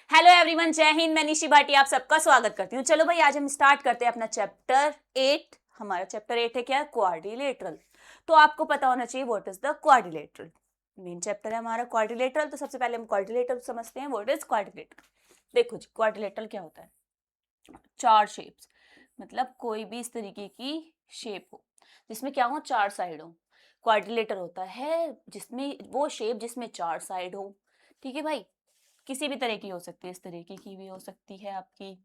Hello everyone, जय हिंद। मैं निशी भाटी आप सबका स्वागत करती हूँ। चलो भाई, आज हम स्टार्ट करते हैं अपना चैप्टर 8। हमारा चैप्टर 8 है क्या? क्वाड्रिलेटरल। तो आपको पता होना चाहिए what is the quadrilateral. Main chapter है हमारा क्वाड्रिलेटरल। तो सबसे पहले हम क्वाड्रिलेटरल समझते हैं। What is quadrilateral? देखो जी, क्वाड्रिलेटरल क्या होता है? चार शेप्स, मतलब कोई भी इस तरीके की शेप हो जिसमें क्या हो, चार साइड हो। क्वाड्रिलेटर होता है जिसमें वो शेप जिसमें चार साइड हो। ठीक है भाई, किसी भी तरह की हो सकती है, इस तरीके की भी हो सकती है, आपकी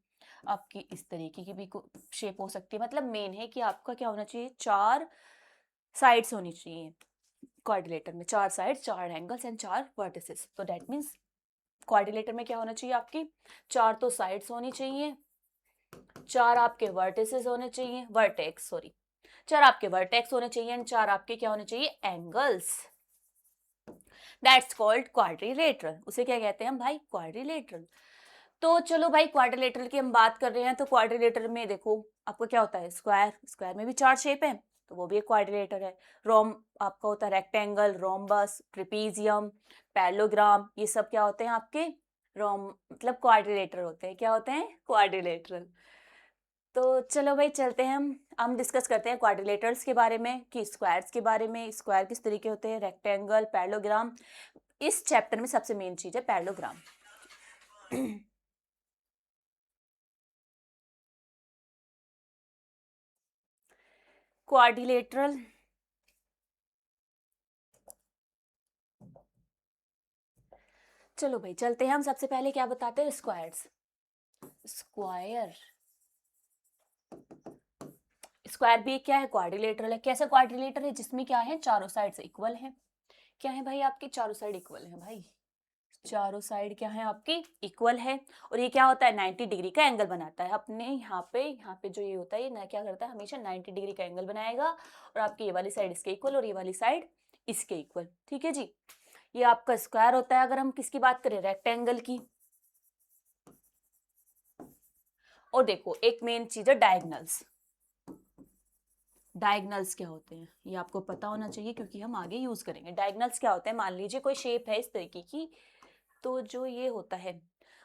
आपकी इस तरीके की भी शेप हो सकती है। मतलब मेन है कि आपका क्या होना चाहिए, चार साइड्स होनी चाहिए। क्वाड्रिलेटर में चार साइड, चार एंगल्स एंड चार वर्टिसेस। तो दैट मीन्स क्वाड्रिलेटर में क्या होना चाहिए, आपकी चार तो साइड्स होनी चाहिए, चार आपके वर्टिसेस होने चाहिए, वर्टेक्स सॉरी, चार आपके वर्टेक्स होने चाहिए एंड चार आपके क्या होने चाहिए, एंगल्स। That's called quadrilateral. उसे क्या कहते हैं हम भाई? क्वाड्रिलेटरल। तो चलो भाई, क्वाड्रिलेटरल की हम बात कर रहे हैं तो क्वाड्रिलेटर में देखो आपको क्या होता है, स्क्वायर। स्क्वायर में भी चार शेप है तो वो भी एक क्वाड्रिलेटर है। रोम आपका होता है रेक्टेंगल, रोम्बस, ट्रिपीजियम, पैरेललोग्राम। ये सब क्या होते हैं आपके? रोम मतलब क्वाड्रिलेटर होते हैं। क्या होते हैं? क्वाड्रिलेटरल। तो चलो भाई, चलते हैं हम डिस्कस करते हैं क्वाड्रिलेटरल्स के बारे में, कि स्क्वायर्स के बारे में। स्क्वायर किस तरीके होते हैं, रेक्टेंगल, पैरेललोग्राम। इस चैप्टर में सबसे मेन चीज है पैरेललोग्राम। क्वाड्रिलेटरल, चलो भाई चलते हैं हम। सबसे पहले क्या बताते हैं, स्क्वायर्स। स्क्वायर, स्क्वायर भी क्या है, क्वाड्रिलेटरल है। कैसा क्वाड्रिलेटर है? जिसमें क्या है, चारों साइड से इक्वल है। क्या है भाई? आपके चारों साइड इक्वल है भाई। चारों साइड क्या है आपकी, इक्वल है। और ये क्या होता है, 90 डिग्री का एंगल बनाता है अपने यहाँ पे जो ये होता है, ये ना क्या करता है, हमेशा 90 डिग्री का एंगल बनाएगा। और आपकी ये वाली साइड इसके इक्वल और ये वाली साइड इसके इक्वल। ठीक है जी, ये आपका स्क्वायर होता है। अगर हम किसकी बात करें, रेक्टेंगल की। और देखो, एक मेन चीज है डायगनल्स। डायगनल्स क्या होते हैं ये आपको पता होना चाहिए, क्योंकि हम आगे यूज करेंगे। डायगनल्स क्या होते हैं, मान लीजिए कोई शेप है इस तरीके की, तो जो ये होता है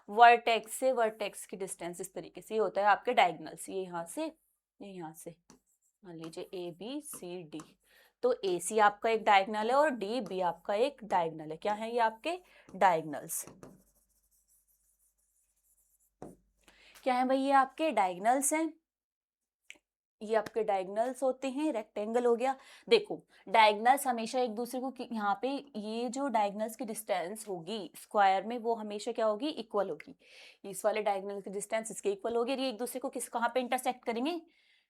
वर्टेक्स से वर्टेक्स की डिस्टेंस इस तरीके से, ये होता है आपके डायगनल्स। ये यहाँ से, ये यहाँ से, मान लीजिए ए बी सी डी। तो ए सी आपका एक डायगनल है और डी बी आपका एक डायगनल है। क्या है ये आपके? डायगनल्स। क्या है भाई? ये आपके डायगनल्स हैं। ये आपके डायगनल्स होते हैं। रेक्टेंगल हो गया। देखो, डायगनल्स हमेशा एक दूसरे को यहाँ पे, ये जो डायगनल्स की डिस्टेंस होगी स्क्वायर में, वो हमेशा क्या होगी, इक्वल होगी। इस वाले डायगनल की डिस्टेंस इसके इक्वल होगी। ये एक दूसरे को किस कहाँ पे इंटरसेक्ट करेंगे,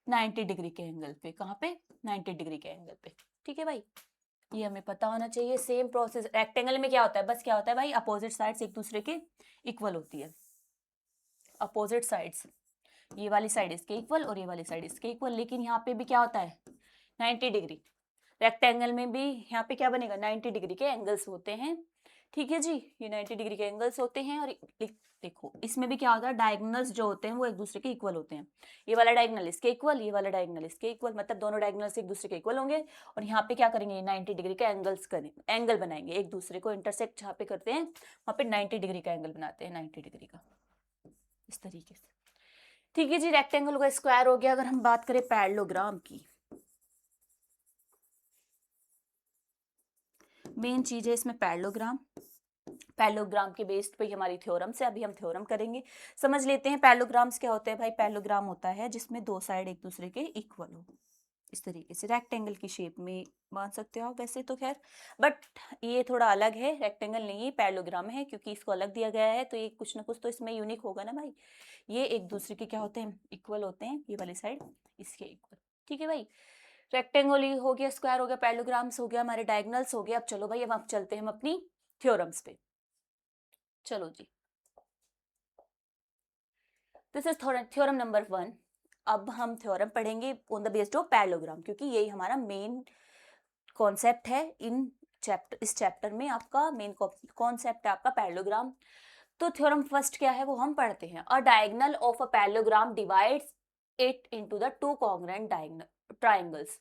90 डिग्री के एंगल पे। कहाँ पे? 90 डिग्री के एंगल पे। ठीक है भाई, ये हमें पता होना चाहिए। सेम प्रोसेस रेक्टेंगल में क्या होता है, बस क्या होता है भाई, अपोजिट साइड्स एक दूसरे के इक्वल होती है। अपोजिट साइड्स, ये वाली साइड इसके इक्वल और ये वाली साइड इसके इक्वल। लेकिन यहाँ पे भी क्या होता है, 90 डिग्री। रेक्टेंगल में भी यहाँ पे क्या बनेगा, 90 डिग्री के एंगल्स होते हैं। ठीक है जी, ये 90 डिग्री के एंगल्स होते हैं। और देखो, इसमें भी क्या होता है, डायगोनल्स जो होते हैं वो एक दूसरे के इक्वल होते हैं। ये वाला डायगोनल इसके इक्वल, ये वाला डायगोनल इसके इक्वल, मतलब दोनों डायगोनल्स एक दूसरे के इक्वल होंगे। और यहाँ पे क्या करेंगे, 90 डिग्री का एंगल्स करें, एंगल बनाएंगे एक दूसरे को इंटरसेक्ट जहाँ पे करते हैं, वहाँ पे 90 डिग्री का एंगल बनाते हैं, 90 डिग्री का, इस तरीके से। ठीक है जी, रेक्टेंगल हो गया, स्क्वायर हो गया। अगर हम बात करें पैरेललोग्राम की, मेन चीज है इसमें पैरेललोग्राम। पैरेललोग्राम के बेस्ड पे हमारी थ्योरम्स है। अभी हम थ्योरम करेंगे, समझ लेते हैं पैरेललोग्राम्स क्या होते हैं भाई। पैरेललोग्राम होता है जिसमें दो साइड एक दूसरे के इक्वल हो, इस तरीके से। रेक्टेंगल की शेप में मान सकते हो आप वैसे तो, खैर बट ये थोड़ा अलग है, रेक्टेंगल नहीं है, पैरेललोग्राम है, क्योंकि इसको अलग दिया गया है। तो ये कुछ ना कुछ तो इसमें यूनिक होगा ना भाई। ये एक दूसरे के क्या होते हैं, इक्वल होते हैं। ये वाली साइड इसके इक्वल। ठीक है भाई, रेक्टेंगल हो गया, स्क्वायर हो गया, पैरेललोग्राम्स हो गया, हमारे डायगोनल्स हो गए। अब चलो भाई, अब आप चलते हैं हम अपनी थ्योरम्स पे। चलो जी, दिस इज थ्योरम नंबर 1। अब हम थ्योरम पढ़ेंगे on the based of parallelogram, क्योंकि यही हमारा मेन कॉन्सेप्ट है इन चैप्टर। इस चैप्टर में आपका मेन कॉन्सेप्ट है आपका पैरेललोग्राम। तो थ्योरम फर्स्ट क्या है वो हम पढ़ते हैं। अ diagonal of a parallelogram divides it into the two congruent triangles.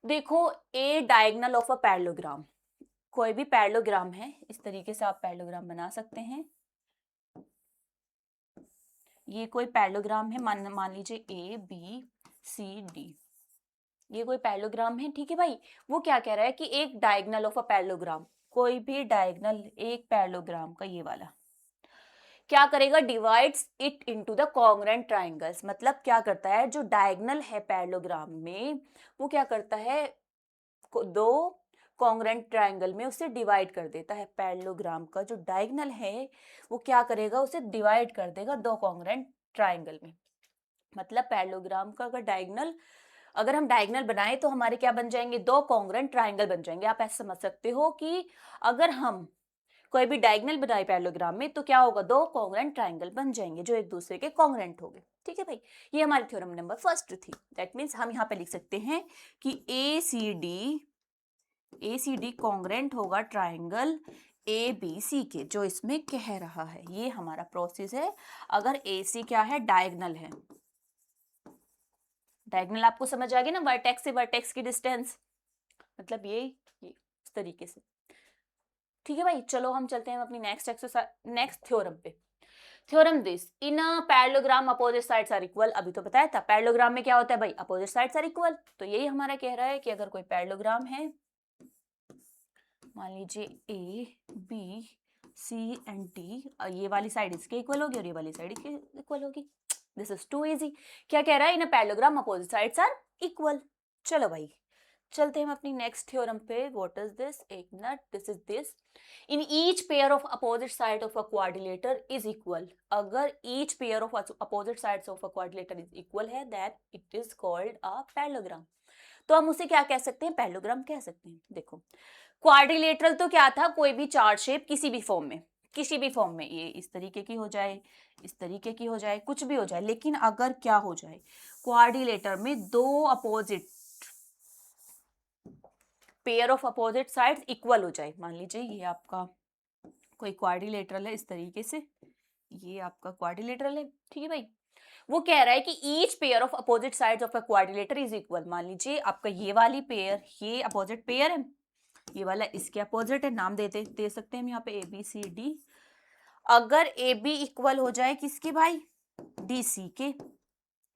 देखो, ए डायगोनल ऑफ अ पैरेललोग्राम, कोई भी पैरेललोग्राम है, इस तरीके से आप पैरेललोग्राम बना सकते हैं। ये कोई पैरेललोग्राम है, मान लीजिए ए बी सी डी, ये कोई पैरेललोग्राम है, ठीक है भाई। वो क्या कह रहा है कि एक डायगोनल ऑफ अ पैरेललोग्राम, कोई भी डायगोनल एक पैरेललोग्राम का, ये वाला क्या करेगा, divides it into the congruent triangles. मतलब क्या करता है, जो डायगोनल है पैरेललोग्राम में, वो क्या करता है, दो कॉन्ग्रुएंट ट्रायंगल में उसे डिवाइड कर देता है। पैरेललोग्राम का जो डायगोनल है वो क्या करेगा, उसे डिवाइड कर देगा दो कॉन्ग्रुएंट ट्रायंगल में। मतलब पैरेललोग्राम का अगर डायगोनल, अगर हम डायगोनल बनाए तो हमारे क्या बन जाएंगे, दो कॉन्ग्रुएंट ट्रायंगल बन जाएंगे। आप ऐसे समझ सकते हो कि अगर हम कोई भी डायगोनल बनाए पैरेललोग्राम में तो क्या होगा, दो कॉन्ग्रुएंट ट्रायंगल बन जाएंगे जो एक दूसरे के कॉन्ग्रुएंट होंगे। ठीक है भाई, ये हमारी थ्योरम नंबर फर्स्ट थी। दैट मीन्स हम यहाँ पे लिख सकते हैं कि ए सी डी कॉन्ग्रुएंट होगा ट्रायंगल ए बी सी के, जो इसमें कह रहा है। ये हमारा प्रोसेस है। अगर ए सी क्या है, डायगोनल है। डायगोनल आपको समझ आ गई ना, वर्टेक्स से वर्टेक्स की डिस्टेंस, मतलब ये इस तरीके से। ठीक है भाई, चलो हम चलते हैं अपनी नेक्स्ट एक्सरसाइज, नेक्स्ट थ्योरम पे। Theorem this, in a parallelogram opposite sides are equal. अभी तो बताया था पैरेललोग्राम में क्या होता है भाई, अपोजिट साइड्स आर इक्वल। तो यही हमारा कह रहा है कि अगर कोई पैरेललोग्राम है, मान लीजिए A B C and D, ये वाली साइड इसके इक्वल होगी और ये वाली साइड इसके इक्वल होगी। This is too easy. क्या कह रहा है, in a parallelogram opposite sides are equal. चलो भाई चलते हैं हम अपनी नेक्स्ट थ्योरम पे। व्हाट इज दिस, एक minute, this is this, in each pair of opposite side of a quadrilateral is equal. अगर each pair of opposite sides of a quadrilateral is equal है, that it is called a parallelogram. तो हम उसे क्या कह सकते हैं, parallelogram कह सकते हैं। देखो क्वाड्रिलेटरल तो क्या था, कोई भी चार शेप किसी भी फॉर्म में, किसी भी फॉर्म में, ये इस तरीके की हो जाए, इस तरीके की हो जाए, कुछ भी हो जाए, लेकिन अगर क्या हो जाए, क्वाड्रिलेटर में दो opposite pair of opposite sides equal हो जाए। मान लीजिए ये आपका कोई क्वाड्रिलेटरल है इस तरीके से, ये आपका क्वाड्रिलेटरल है, ठीक है भाई। वो कह रहा है कि each pair of opposite sides of a quadrilateral is equal. मान लीजिए आपका ये वाली पेयर, ये अपोजिट पेयर है, ये वाला इसके अपोजिट है, नाम दे सकते हैं हम यहाँ पे ए बी सी डी। अगर ए बी इक्वल हो जाए किसके भाई, डी सी के,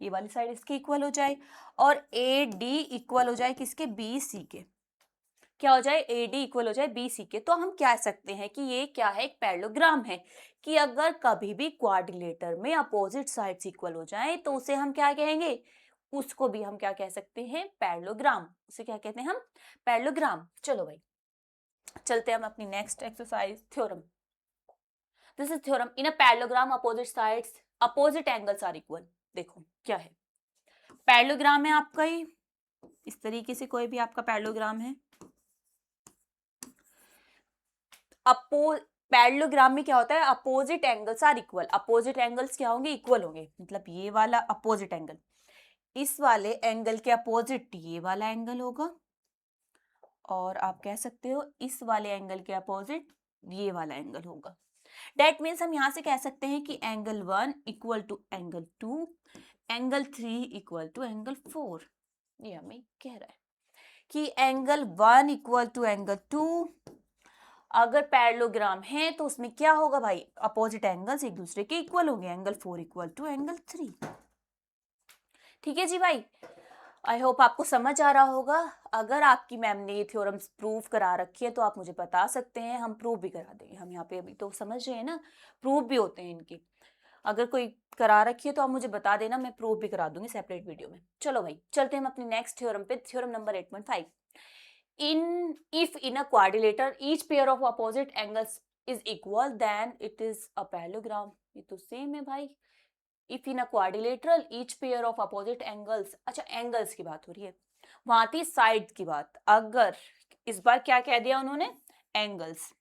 ये वाली साइड इसके इक्वल हो जाए, और ए डी इक्वल हो जाए किसके, बी सी के, क्या हो जाए, ए डी इक्वल हो जाए बी सी के। तो हम कह सकते हैं कि ये क्या है, एक पैरेललोग्राम है। कि अगर कभी भी क्वाड्रिलेटर में अपोजिट साइड्स इक्वल हो जाए तो उसे हम क्या कहेंगे, उसको भी हम क्या कह सकते हैं, पैरेललोग्राम। उसे क्या कहते हैं हम, पैरेललोग्राम। चलो भाई चलते हैं हम अपनी next exercise, theorem. This is theorem, in a parallelogram opposite sides opposite angles are equal. देखो क्या है, पैरेललोग्राम है आपका, ही इस तरीके से कोई भी आपका पैरेललोग्राम है। पैरेललोग्राम में क्या होता है, opposite angles are equal. Opposite angles क्या होंगे, इक्वल होंगे। मतलब ये वाला अपोजिट एंगल, इस वाले एंगल के अपोजिट ये वाला एंगल होगा, और आप कह सकते हो इस वाले एंगल के अपोजिट ये वाला एंगल होगा। दैट मीन्स हम यहां से कह सकते हैं कि angle 1 equal to angle 2, angle 3 equal to angle 4। ये हमें कह रहा है कि एंगल 1 इक्वल टू एंगल 2, अगर पैरेललोग्राम है तो उसमें क्या होगा भाई, अपोजिट एंगल्स एक दूसरे के इक्वल होंगे। Angle 4 equal to angle 3। ठीक है जी भाई, आई होप आपको समझ आ रहा होगा। अगर आपकी मैम ने ये थ्योरम्स प्रूव करा रखी है तो आप मुझे बता सकते हैं, हम प्रूव भी करा देंगे। हम यहाँ पे अभी तो समझ रहे हैं ना, प्रूव भी होते हैं इनके। अगर कोई करा रखी है तो आप मुझे बता देना, मैं प्रूव भी करा दूंगी सेपरेट वीडियो में। चलो भाई चलते हैं हम अपनी नेक्स्ट थ्योरम पे, theorem number 8.5। if in a quadrilateral each pair of opposite angles is equal then it is a parallelogram। ये तो सेम है भाई। if in a quadrilateral each pair of opposite angles, अच्छा एंगल्स की बात हो रही है, वहां थी साइड की बात। अगर इस बार क्या कह दिया उन्होंने, एंगल्स।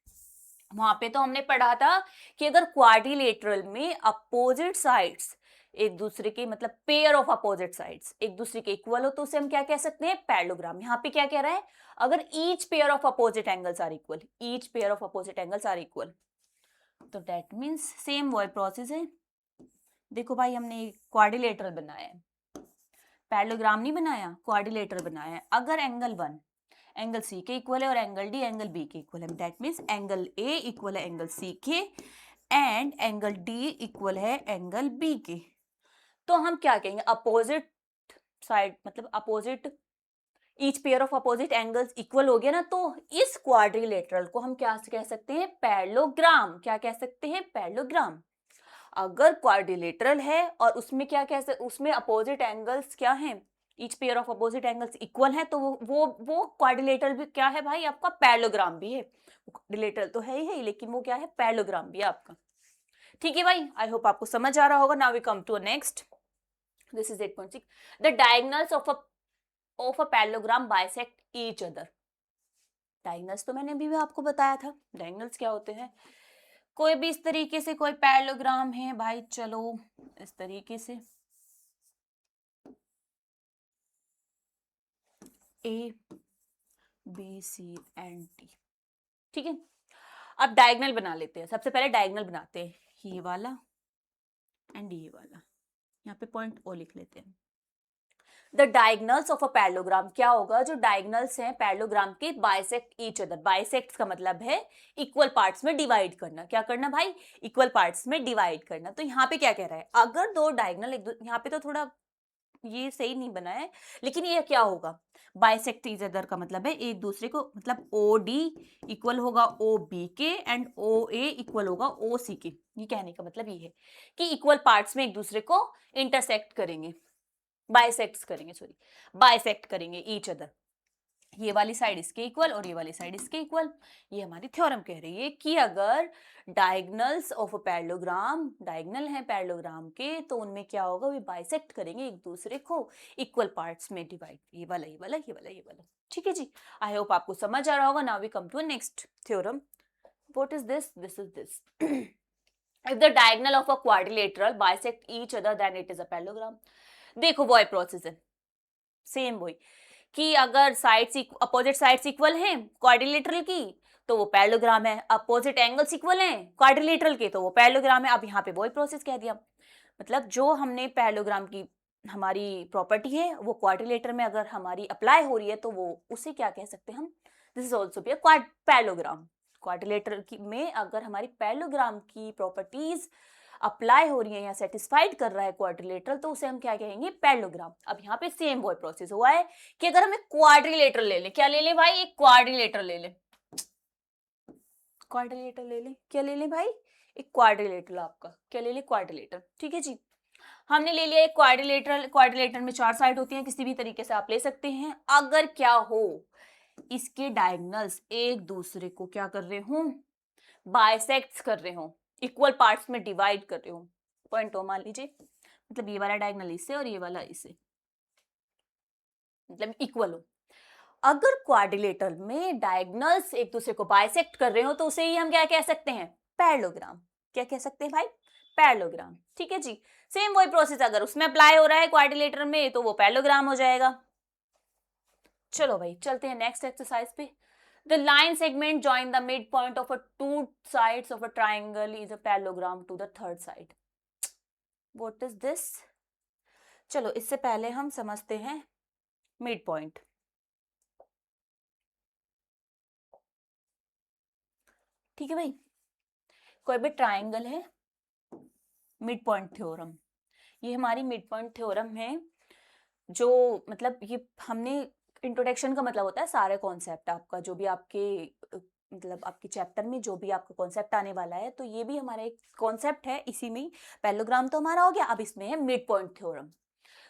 वहां पे तो हमने पढ़ा था कि अगर क्वाड्रिलेटरल में अपोजिट साइड्स एक दूसरे के, मतलब पेयर ऑफ अपोजिट साइड्स एक दूसरे के इक्वल हो तो उसे हम क्या कह सकते हैं, पैरेललोग्राम। यहाँ पे क्या कह रहा है, अगर each pair of opposite angles are equal, each pair of opposite angles are equal, तो दैट मीन्स सेम वही प्रोसेस है। देखो भाई हमने क्वाड्रिलेटरल बनाया है, पैरेललोग्राम नहीं बनाया, क्वाड्रिलेटरल बनाया है। अगर एंगल 1 एंगल सी के इक्वल है और एंगल डी एंगल बी के इक्वल है, that means angle A equal है एंगल सी के, एंड एंगल डी इक्वल है एंगल बी के, तो हम क्या कहेंगे, अपोजिट साइड मतलब opposite, each pair of opposite angles equal हो गया ना, तो इस क्वाड्रिलेटरल को हम क्या कह सकते हैं, पैरेललोग्राम। क्या कह सकते हैं, पैरेललोग्राम। अगर क्वाड्रिलेटरल है और उसमें क्या कह सकते, उसमें अपोजिट एंगल्स क्या हैं, each pair of opposite angles equal है, तो वो क्वाड्रिलेटरल भी क्या है भाई, आपका पैरेललोग्राम भी है। क्वाड्रिलेटरल तो है ही, लेकिन वो क्या है, पैरेललोग्राम भी है आपका। ठीक है भाई, आई होप आपको समझ आ रहा होगा। Now we come to next, this is 8.6, the diagonals of a parallelogram bisect each other. Diagonals तो मैंने भी आपको बताया था, डायगोनल्स क्या होते हैं, कोई भी इस तरीके से कोई पैरेललोग्राम है भाई, चलो इस तरीके से A B C and D, ठीक है। अब डायगोनल बना लेते हैं, सबसे पहले डायगोनल बनाते हैं, ये वाला एंड ये वाला, यहाँ पे पॉइंट ओ लिख लेते हैं। The diagonals of a parallelogram, क्या होगा, जो डायगोनल्स हैं पैरेललोग्राम के बाइसेक्ट ईच अदर। बाइसेक्ट का मतलब है इक्वल पार्ट्स में डिवाइड करना। क्या करना भाई, इक्वल पार्ट्स में डिवाइड करना। तो यहाँ पे क्या कह रहा है, अगर दो डायगोनल यहाँ पे तो थोड़ा ये सही नहीं बना है, लेकिन ये क्या होगा, बाइसेक्ट ईच अदर का मतलब है एक दूसरे को, मतलब ओ डी इक्वल होगा ओ बी के एंड ओ ए इक्वल होगा ओ सी के। ये कहने का मतलब ये है कि इक्वल पार्ट्स में एक दूसरे को इंटरसेक्ट करेंगे, बाइसेक्ट करेंगे, सॉरी बाइसेक्ट करेंगे ईच अदर। ये वाली साइड इसके इक्वल और ये वाली साइड इसके इक्वल। ये हमारी थ्योरम कह रही है कि अगर diagonals of a parallelogram, diagonal है पैरेललोग्राम के, तो उनमें क्या होगा, वे बाइसेक्ट करेंगे एक दूसरे को, इक्वल पार्ट्स में डिवाइड, ये वाला ये वाला ये वाला ये वाला। ठीक है जी, आई होप आपको समझ आ रहा होगा। Now we come to next theorem, what is this, this is this, if the diagonal of a quadrilateral bisect each other then it is a parallelogram। देखो वही प्रोसेस है, सेम वही, कि अगर साइड्स अपोजिट साइड्स इक्वल हैं quadrilateral की, तो वो पैरेललोग्राम है। अपोजिट एंगल्स इक्वल हैं क्वाड्रिलेटरल के, तो वो पैरेललोग्राम है। अब यहाँ पे वही प्रोसेस कह दिया, मतलब जो हमने पैरेललोग्राम की हमारी प्रॉपर्टी है वो क्वाड्रिलेटर में अगर हमारी अप्लाई हो रही है, तो वो उसे क्या कह सकते हैं हम, this is also be a parallelogram. Quadrilateral में अगर हमारी पैरेललोग्राम की प्रॉपर्टीज अप्लाई हो रही है या सेटिस्फाइड कर रहा है क्वाड्रिलेटरल, तो उसे हम क्या कहेंगे, पैरेललोग्राम। अब यहाँ पे सेम वही प्रोसेस हुआ है कि अगर हम एक क्वाड्रिलेटरल ले लें, क्या ले लें भाई, एक क्वाड्रिलेटरल ले लें, क्वाड्रिलेटरल ले लें, क्या ले लें भाई, एक क्वाड्रिलेटरल, आपका क्या ले लें, क्वाड्रिलेटर। ठीक है जी, हमने ले लिया एक क्वाड्रिलेटरल। क्वाड्रिलेटर में 4 साइड होती हैं, किसी भी तरीके से आप ले सकते हैं। अगर क्या हो, इसके डायगोनल्स एक दूसरे को क्या कर रहे हो, बाइसेक्ट्स कर रहे हो, इक्वल पार्ट्स में डिवाइड कर रहे हो, पॉइंट ओ मान लीजिए, मतलब ये वाला डायगोनल इससे और ये वाला इससे, मतलब इक्वल हो। अगर क्वाड्रिलेटरल में डायगोनल्स एक दूसरे को बाइसेक्ट कर रहे हो, तो उसे ही हम क्या कह सकते हैं, पैरेललोग्राम। क्या कह सकते हैं भाई, पैरेललोग्राम। ठीक है जी, सेम वही प्रोसेस अगर उसमें अप्लाई हो रहा है क्वाड्रिलेटर में, तो वो पैरेललोग्राम हो जाएगा। चलो भाई चलते हैं नेक्स्ट एक्सरसाइज पे। The line segment join the midpoint of a two sides of a triangle is a parallelogram to the third side। What is this? चलो इससे पहले हम समझते हैं मिड पॉइंट। ठीक है भाई, कोई भी ट्राइंगल है, मिड पॉइंट थ्योरम, ये हमारी मिड पॉइंट थ्योरम है। जो मतलब ये हमने, इंट्रोडक्शन का मतलब होता है सारे कॉन्सेप्ट आपका, जो भी आपके मतलब आपके चैप्टर में जो भी आपका कॉन्सेप्ट आने वाला है, तो ये भी हमारा एक कॉन्सेप्ट है इसी में। पैरेललोग्राम तो हमारा हो गया, अब इसमें है मिड पॉइंट थ्योरम।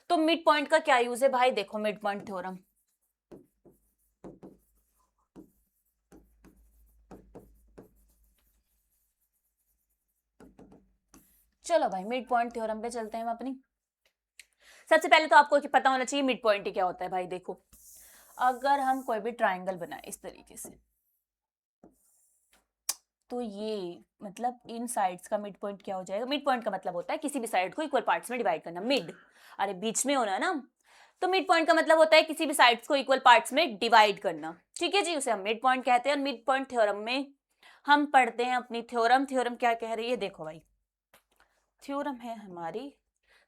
तो मिड पॉइंट का क्या यूज है भाई, देखो मिड पॉइंट थ्योरम, चलो भाई मिड पॉइंट थ्योरम पे चलते हैं हम अपनी। सबसे पहले तो आपको पता होना चाहिए मिड पॉइंट क्या होता है भाई। देखो अगर हम कोई भी ट्राइंगल बनाए इस तरीके से, तो ये मतलब इन साइड्स का मिड पॉइंट क्या हो जाएगा, मिड पॉइंट का मतलब होता है किसी भी साइड को इक्वल पार्ट्स में डिवाइड करना। मिड, अरे बीच में होना है ना, तो मिड पॉइंट का मतलब होता है किसी भी साइड्स को इक्वल पार्ट्स में डिवाइड करना। ठीक है जी, उसे हम मिड पॉइंट कहते हैं। और मिड पॉइंट थ्योरम में हम पढ़ते हैं अपनी थ्योरम। थ्योरम क्या कह रही है, देखो भाई थ्योरम है हमारी,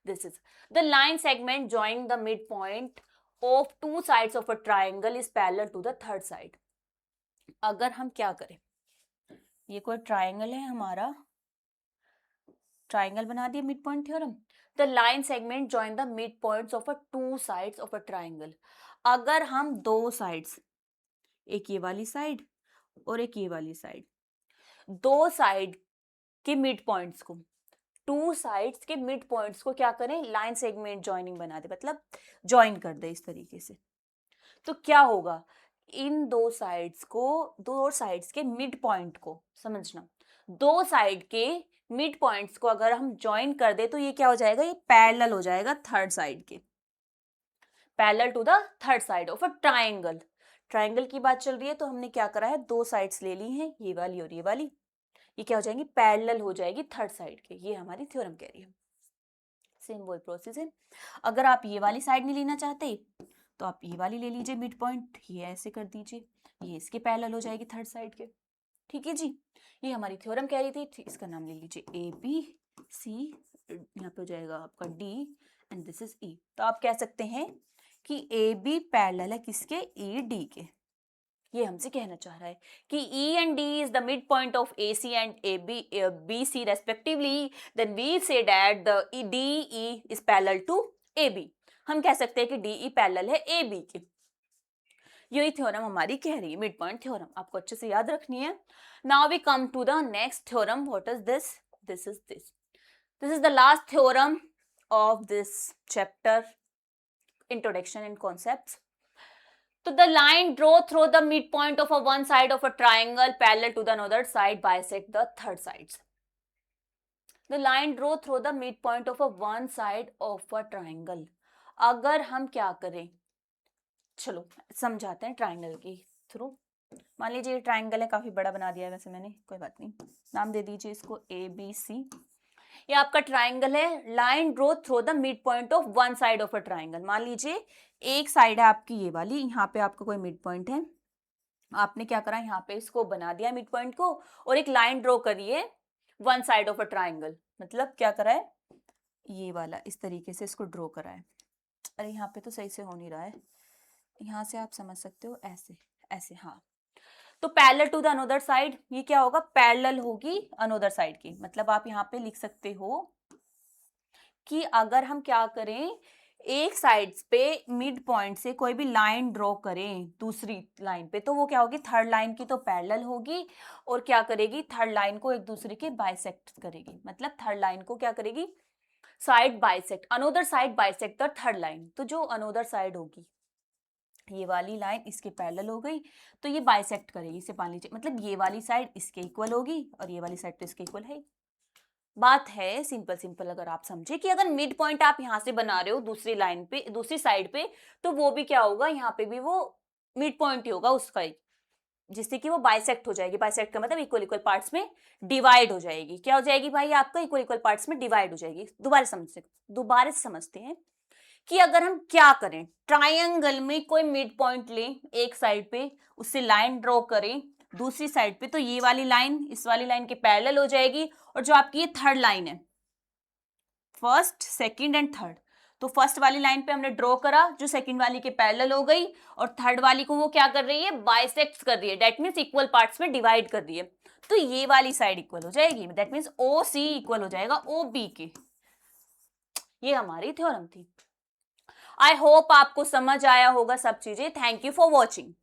this is the line segment joining the mid point of two sides of a triangle is parallel to the third side. अगर हम क्या करें, ये कोई ट्राइंगल है हमारा, ट्राइंगल बना दिया, mid point theorem. The line segment join the mid points of a to sides of a triangle. अगर हम दो साइड्स, एक ये वाली साइड और एक ये वाली साइड, दो साइड के मिड पॉइंट्स को, टू साइड्स के मिड पॉइंट्स को क्या करें, लाइन सेगमेंट जॉइनिंग बना दे, मतलब जॉइन कर दे इस तरीके से, तो क्या होगा, इन दो साइड्स को, दो साइड्स के मिड पॉइंट को, समझना, दो साइड के मिड पॉइंट्स को अगर हम ज्वाइन कर दे तो ये क्या हो जाएगा, ये पैरेलल हो जाएगा थर्ड साइड के, parallel to the third side of a triangle. Triangle की बात चल रही है तो हमने क्या करा है, दो साइड्स ले ली हैं, ये वाली और ये वाली, ये क्या हो जाएंगी, पैरेलल हो जाएगी थर्ड साइड के, ये हमारी थ्योरम कह रही है। सेम वही प्रोसेस है। अगर आप ये वाली साइड नहीं लेना चाहते तो आप ये वाली ले लीजिए मिड पॉइंट, ये ऐसे कर दीजिए, ये इसके पैरेलल हो जाएगी थर्ड साइड के। ठीक है जी, ये हमारी थ्योरम कह रही थी। इसका नाम ले लीजिए ए बी सी, यहाँ पे हो जाएगा आपका डी एंड दिस इज ई। तो आप कह सकते हैं कि ए बी पैरेलल है किसके, ई डी के। ये हमसे कहना चाह रहा है कि E and D is the midpoint of AC and AB, BC respectively, then we say that the DE is parallel to AB। हम कह सकते हैं कि DE पैरेलल है AB के। यही थ्योरम हमारी कह रही है, मिड पॉइंट थ्योरम, आपको अच्छे से याद रखनी है। Now we come to the next theorem. What is this, this is the last theorem of this chapter, introduction and concepts. So the line draw through the midpoint of a one side of a triangle parallel to the another side bisect the third sides. The line draw through the midpoint of a one side of a triangle. अगर हम क्या करें, चलो समझाते हैं triangle के through. मान लीजिए ट्राइंगल है, काफी बड़ा बना दिया है वैसे मैंने, कोई बात नहीं, नाम दे दीजिए इसको ए बी सी। ये आपका ट्राइंगल है। Line draw through the mid point of one side of a triangle. मान लीजिए एक साइड है आपकी ये वाली, यहाँ पे आपका कोई मिड पॉइंट है, आपने क्या करा, यहाँ पे इसको बना दिया मिड पॉइंट को, और एक लाइन ड्रॉ करिए one side of a triangle. मतलब क्या करा है, ये वाला इस तरीके से इसको ड्रॉ करा है। अरे यहाँ पे तो सही से हो नहीं रहा है, यहाँ से आप समझ सकते हो, ऐसे ऐसे, हाँ। तो parallel to the another side, ये क्या होगा, पैरेलल होगी अनदर साइड की। मतलब आप यहाँ पे लिख सकते हो कि अगर हम क्या करें, एक साइड पे मिड पॉइंट से कोई भी लाइन ड्रॉ करें दूसरी लाइन पे, तो वो क्या होगी, थर्ड लाइन की तो पैरेलल होगी, और क्या करेगी, थर्ड लाइन को एक दूसरे के बाइसेक्ट करेगी। मतलब थर्ड लाइन को क्या करेगी, side bisect, another side bisect the third line. तो जो अनदर साइड होगी, ये वाली लाइन इसके पैरेलल हो गई, तो ये बाइसेक्ट करेगी, इसे मान लीजिए, मतलब ये वाली साइड इसके इक्वल होगी और ये वाली साइड तो इसके इक्वल है। बात है सिंपल, अगर आप समझे कि अगर मिड पॉइंट आप यहां से बना रहे हो दूसरी लाइन पे, दूसरी साइड पे, तो वो भी क्या होगा, यहाँ पे भी वो मिड पॉइंट ही होगा उसका ही, जिससे कि वो बाइसेक्ट हो जाएगी। बाइसेक्ट का मतलब इक्वल इक्वल पार्ट्स में डिवाइड हो जाएगी। क्या हो जाएगी भाई, आपका इक्वल इक्वल पार्ट्स में डिवाइड हो जाएगी। दोबारा से समझते हैं कि अगर हम क्या करें, ट्राइंगल में कोई मिड पॉइंट लें एक साइड पे, उससे लाइन ड्रॉ करें दूसरी साइड पे, तो ये वाली लाइन इस वाली लाइन के पैरेलल हो जाएगी, और जो आपकी ये थर्ड लाइन है, फर्स्ट सेकंड एंड थर्ड, तो फर्स्ट वाली लाइन पे हमने ड्रॉ करा, जो सेकंड वाली के पैरेलल हो गई, और थर्ड वाली को वो क्या कर रही है, बाइसेक्ट कर रही है, दैट मींस इक्वल पार्ट्स में डिवाइड कर रही है। तो ये वाली साइड इक्वल हो जाएगी, that means O C equal हो जाएगा ओ बी के। ये हमारी थ्योरम थी। आई होप आपको समझ आया होगा सब चीजें। Thank you for watching.